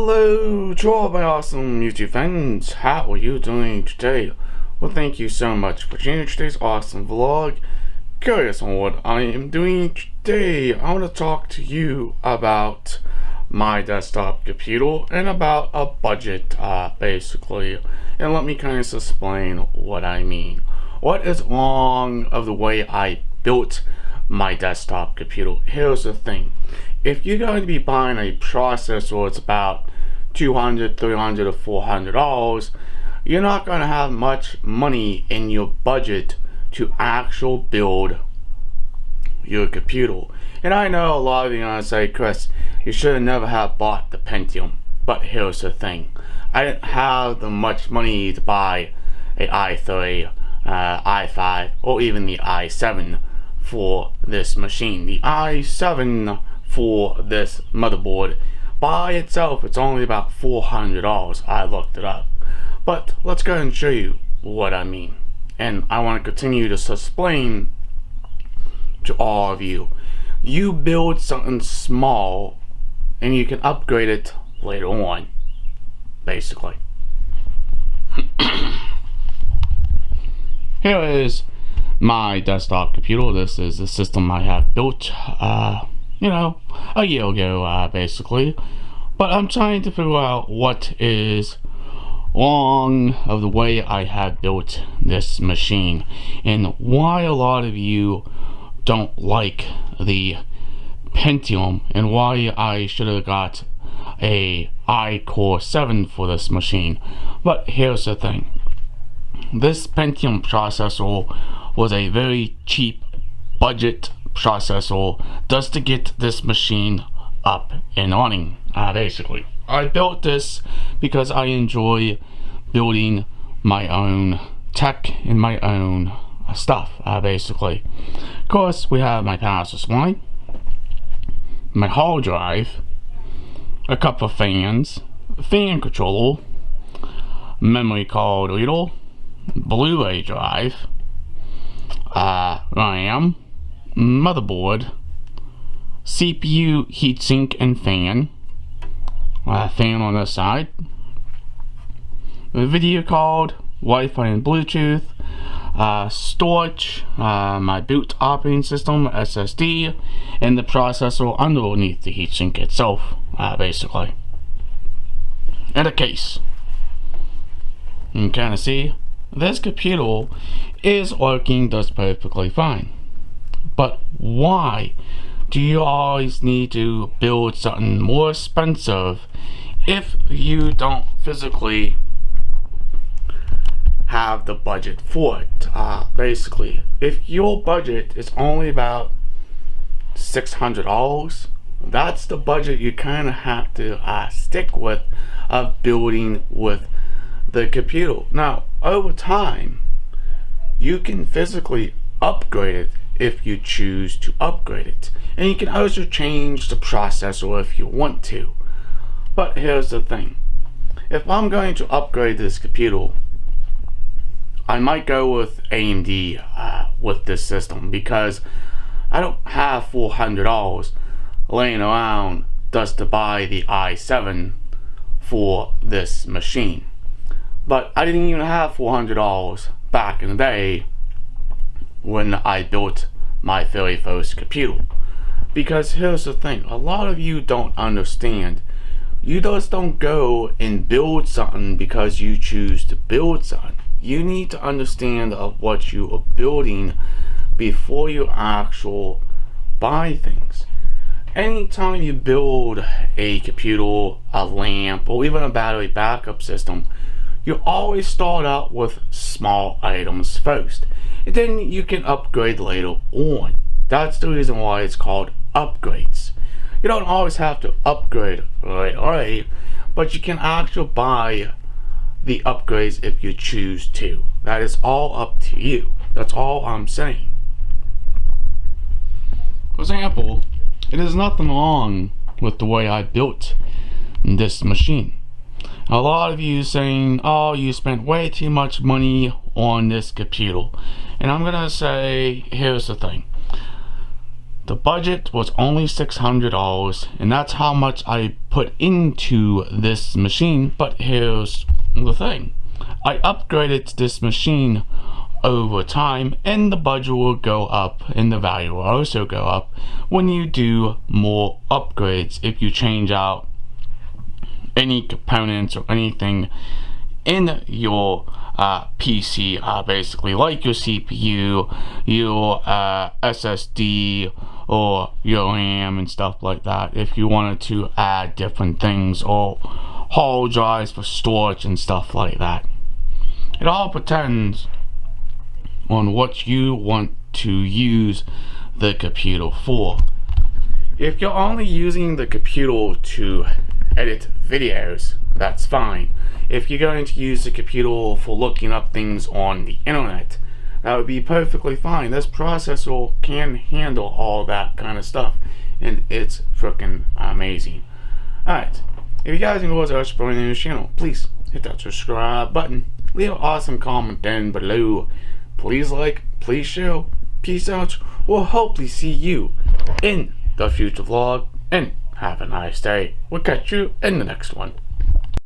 Hello to all my awesome YouTube fans, how are you doing today? Well, thank you so much for joining today's awesome vlog. Curious on what I am doing today, I want to talk to you about my desktop computer and about a budget basically, and let me kind of explain what I mean. What is wrong of the way I built my desktop computer? Here's the thing. If you're going to be buying a processor, it's about $200, $300, or $400, you're not going to have much money in your budget to actually build your computer. And I know a lot of you are going to say, Chris, you should have never have bought the Pentium. But here's the thing. I didn't have the much money to buy a i3, i5, or even the i7 for this machine. The i7 for this motherboard by itself, it's only about $400. I looked it up, but let's go and show you what I mean, and I want to continue to explain to all of you. You build something small and you can upgrade it later on, basically. Here is my desktop computer. This is the system I have built a year ago, basically. But I'm trying to figure out what is wrong of the way I have built this machine and why a lot of you don't like the Pentium and why I should have got a iCore 7 for this machine. But here's the thing. This Pentium processor was a very cheap budget processor just to get this machine up and running. Basically, I built this because I enjoy building my own tech and my own stuff. Basically, of course, we have my power supply, my hard drive, a couple of fans, a fan controller, memory card reader, Blu-ray drive, RAM, motherboard, CPU, heatsink and fan, fan on the side, the video card, Wi-Fi and Bluetooth, storage, my boot operating system, SSD, and the processor underneath the heatsink itself, basically, and a case. You can kind of see this computer is working just perfectly fine. But why do you always need to build something more expensive if you don't physically have the budget for it? Basically, if your budget is only about $600, that's the budget you kind of have to stick with of building with the computer. Now, over time, you can physically upgrade it if you choose to upgrade it, and you can also change the processor if you want to. But here's the thing. If I'm going to upgrade this computer, I might go with AMD with this system, because I don't have $400 laying around just to buy the i7 for this machine. But I didn't even have $400 back in the day when I built my very first computer. Because here's the thing, a lot of you don't understand. You just don't go and build something because you choose to build something. You need to understand of what you are building before you actually buy things. Anytime you build a computer, a lamp, or even a battery backup system, you always start out with small items first, and then you can upgrade later on. That's the reason why it's called upgrades. You don't always have to upgrade right away, but you can actually buy the upgrades if you choose to. That is all up to you. That's all I'm saying. For example, it is nothing wrong with the way I built this machine. A lot of you saying, oh, you spent way too much money on this computer. And I'm gonna say, here's the thing. The budget was only $600, and that's how much I put into this machine. But here's the thing. I upgraded this machine over time, and the budget will go up and the value will also go up when you do more upgrades. If you change out any components or anything in your PC, basically like your CPU, your SSD, or your RAM and stuff like that. If you wanted to add different things, or hard drives for storage and stuff like that, it all depends on what you want to use the computer for. If you're only using the computer to edit videos, that's fine. If you're going to use the computer for looking up things on the internet, that would be perfectly fine. This processor can handle all that kind of stuff, and it's freaking amazing. Alright, if you guys enjoyed our supporting this channel, please hit that subscribe button. Leave an awesome comment down below. Please like, please share, peace out. We'll hopefully see you in the future vlog, and have a nice day. We'll catch you in the next one.